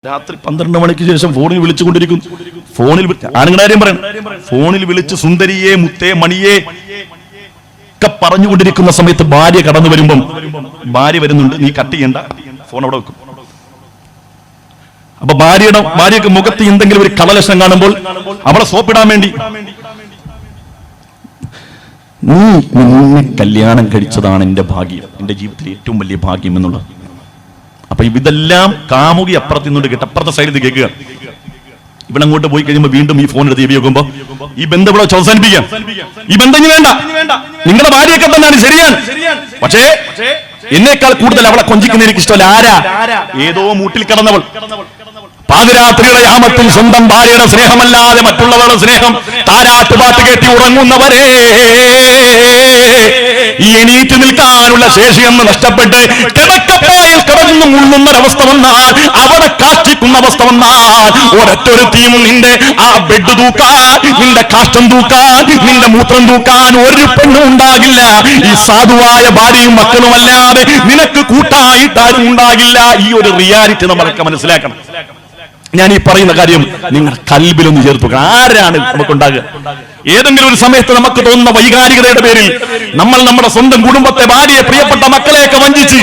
രാത്രി 12 മണിക്ക് ശേഷം ഫോണിൽ വിളിച്ചുകൊണ്ടിരിക്കുന്നു. ഫോണിൽ ആണുങ്ങളുടെ കാര്യം പറയാം, ഫോണിൽ വിളിച്ച് സുന്ദരിയെ മുത്തേ മണിയെ ഒക്കെ പറഞ്ഞുകൊണ്ടിരിക്കുന്ന സമയത്ത് ഭാര്യ കടന്നു വരുമ്പം ഭാര്യ വരുന്നുണ്ട്, നീ കട്ട് ചെയ്യണ്ട, ഫോൺ അവിടെ വെക്കും. അപ്പൊ ഭാര്യക്ക് മുഖത്ത് എന്തെങ്കിലും ഒരു കളലക്ഷണം കാണുമ്പോൾ അവളെ സോപ്പിടാൻ വേണ്ടി, നീ നിന്നെ കല്യാണം കഴിച്ചതാണ് എന്റെ ഭാഗ്യം, എന്റെ ജീവിതത്തിലെ ഏറ്റവും വലിയ ഭാഗ്യം എന്നുള്ളത്. അപ്പൊ ഇതെല്ലാം കാമുകി അപ്പുറത്ത് നിന്നുകൊണ്ട് കേട്ട് അപ്പുറത്തെ സൈഡിൽ കേൾക്കുക. ഇവിടെ അങ്ങോട്ട് പോയി കഴിയുമ്പോൾ വീണ്ടും ഈ ഫോൺ എടുത്ത് ഉപയോഗിക്കുമ്പോ ഈ ബന്ധം ഇവിടെ അവസാനിപ്പിക്കാം. ഈ ബന്ധം വേണ്ട, നിങ്ങളുടെ ഭാര്യയൊക്കെ തന്നെയാണ്, ശരിയാണ്. പക്ഷേ എന്നേക്കാൾ കൂടുതൽ അവളെ കൊഞ്ചിക്കുന്ന എനിക്ക് ഇഷ്ടമല്ല. ആരാ? ഏതോ മൂട്ടിൽ കിടന്നവൾ. പാതിരാത്രിയുടെ യാമത്തിൽ സ്വന്തം ഭാര്യയുടെ സ്നേഹമല്ലാതെ മറ്റുള്ളവരുടെ സ്നേഹം താരാട്ടുപാട്ട് കേട്ടി ഉറങ്ങുന്നവരെ, ഈ എണീറ്റ് നിൽക്കാനുള്ള ശേഷിയെന്ന് നഷ്ടപ്പെട്ട് കിടക്കപ്പായിൽ കിടന്നു മുള്ളുന്നൊരവസ്ഥ വന്നാൽ, അവിടെ കാഷ്ടിക്കുന്ന അവസ്ഥ വന്നാൽ, ഒരൊറ്റൊരു തീം നിന്റെ ആ ബെഡ് തൂക്കാൻ, നിന്റെ കാഷ്ടം തൂക്കാൻ, നിന്റെ മൂത്രം തൂക്കാൻ ഒരു പെണ്ണും ഉണ്ടാകില്ല. ഈ സാധുവായ ഭാര്യയും മക്കളും അല്ലാതെ നിനക്ക് കൂട്ടായിട്ടാരും ഉണ്ടാകില്ല. ഈ ഒരു റിയാലിറ്റി നമ്മളൊക്കെ മനസ്സിലാക്കണം. ഞാൻ ഈ പറയുന്ന കാര്യം നിങ്ങൾ കൽബിലൊന്ന് ചേർത്ത് വെക്കണം. ആരാണ് നമുക്കുണ്ടാകുക? ഏതെങ്കിലും ഒരു സമയത്ത് നമുക്ക് തോന്നുന്ന വൈകാരികതയുടെ പേരിൽ നമ്മൾ നമ്മുടെ സ്വന്തം കുടുംബത്തെ, ഭാര്യയെ, പ്രിയപ്പെട്ട മക്കളെയൊക്കെ വഞ്ചിച്ച്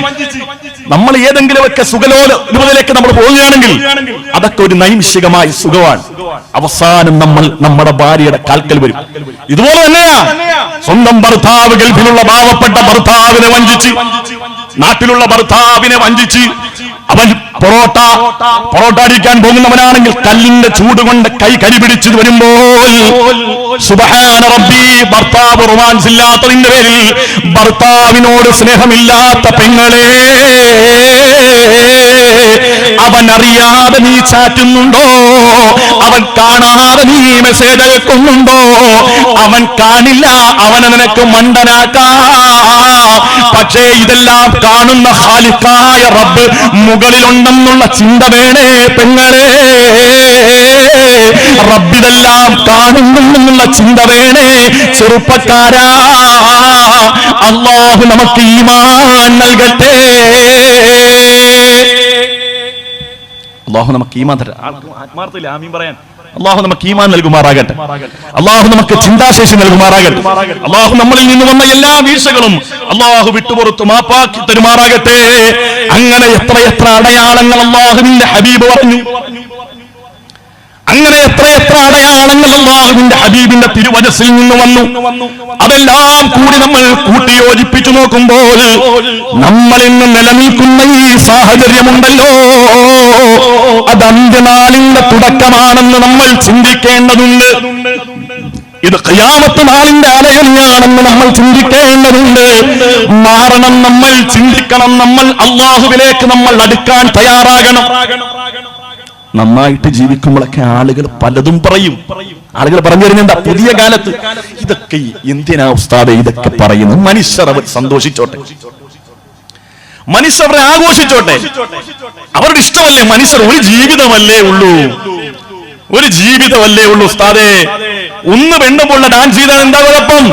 നമ്മൾ ഏതെങ്കിലുമൊക്കെ സുഖലോലത്തിലേക്ക് നമ്മൾ പോവുകയാണെങ്കിൽ അതൊക്കെ ഒരു നൈമിഷികമായ സുഖമാണ്. അവസാനം നമ്മൾ നമ്മുടെ ഭാര്യയുടെ കാൽക്കൽ വരും. ഇതുപോലെ തന്നെയാ സ്വന്തം ഭർത്താവ്, ഗൾഫിലുള്ള പാവപ്പെട്ട ഭർത്താവിനെ വഞ്ചിച്ച്, നാട്ടിലുള്ള ഭർത്താവിനെ വഞ്ചിച്ച് അവൻ പൊറോട്ട അടിക്കാൻ പോകുന്നവനാണെങ്കിൽ കല്ലിന്റെ ചൂട് കൊണ്ട് കൈ കരിപിടിച്ചു വരുമ്പോൾ, സുബ്ഹാന റബ്ബി, ഭർത്താവ് റൊമാൻസ് ഇല്ലാത്തതിന്റെ പേരിൽ, ഭർത്താവിനോട് സ്നേഹമില്ലാത്ത പെങ്ങളെ, അവൻ അറിയാതെ നീ ചാറ്റുന്നുണ്ടോ? അവൻ കാണാതെ നീ മെസ്സേജ് അയക്കുന്നുണ്ടോ? അവൻ കാണില്ല, അവനെ നിനക്ക് മണ്ടനാക്കാം. പക്ഷേ ഇതെല്ലാം കാണുന്ന ഖാലിഖായ റബ്ബ് മുകളിലുണ്ടെന്നുള്ള ചിന്ത വേണേ പെങ്ങളെ. റബ്ബിതെല്ലാം കാണുന്നെന്നുള്ള ചിന്ത വേണേ ചെറുപ്പക്കാരാ. അല്ലാഹു നമുക്ക് ഈമാൻ നൽകട്ടെ. അല്ലാഹു നമുക്ക് ഈമാൻ തരട്ടെ. ആത്മാർത്ഥത്തിൽ ആമീൻ പറയാൻ അല്ലാഹു നമുക്ക് ഈമാൻ നൽകുമാറാകട്ടെ. അല്ലാഹു നമുക്ക് ചിന്താശേഷി നൽകുമാറാകട്ടെ. അല്ലാഹു നമ്മളിൽ നിന്ന് വന്ന എല്ലാ വീഴ്ചകളും അല്ലാഹു വിട്ടുപുറത്ത് മാപ്പാക്കി തരുമാറാകട്ടെ. അങ്ങനെ എത്രയെത്ര അടയാളങ്ങൾ അല്ലാഹുവിന്റെ ഹബീബ് പറഞ്ഞു. അങ്ങനെ എത്രയെത്ര അടയാളങ്ങൾ അല്ലാഹുവിന്റെ ഹബീബിന്റെ തിരുവചസ്സിൽ നിന്ന് വന്നു. അതെല്ലാം കൂടി നമ്മൾ കൂട്ടിയോജിപ്പിച്ചു നോക്കുമ്പോൾ നമ്മൾ ഇന്ന് നിലനിൽക്കുന്ന ഈ സാഹചര്യമുണ്ടല്ലോ, അത് അന്ത്യനാളിന്റെ തുടക്കമാണെന്ന് നമ്മൾ ചിന്തിക്കേണ്ടതുണ്ട്. ഇത് ഖിയാമത്ത് നാളിന്റെ ആലയമാണെന്ന് നമ്മൾ ചിന്തിക്കേണ്ടതുണ്ട്. മാറണം, നമ്മൾ ചിന്തിക്കണം, നമ്മൾ അല്ലാഹുവിലേക്ക് നമ്മൾ അടുക്കാൻ തയ്യാറാകണം. നന്നായിട്ട് ജീവിക്കുമ്പോഴൊക്കെ ആളുകൾ പലതും പറയും. ആളുകൾ പറഞ്ഞു തരുന്നുണ്ട്, പുതിയ കാലത്ത് ഇതൊക്കെ എന്തിനാ ഉസ്താദേ ഇതൊക്കെ പറയുന്നു? മനുഷ്യർ അവർ സന്തോഷിച്ചോട്ടെ, മനുഷ്യർ അവരെ ആഘോഷിച്ചോട്ടെ, അവരുടെ ഇഷ്ടമല്ലേ. മനുഷ്യർ ഒരു ജീവിതമല്ലേ ഉള്ളൂ, ഒരു ജീവിതമല്ലേ ഉള്ളൂ ഉസ്താദേ. ഒന്ന് പെണ്ണുമുള്ള ഡാൻസ് ചെയ്താൽ എന്താ കുഴപ്പം?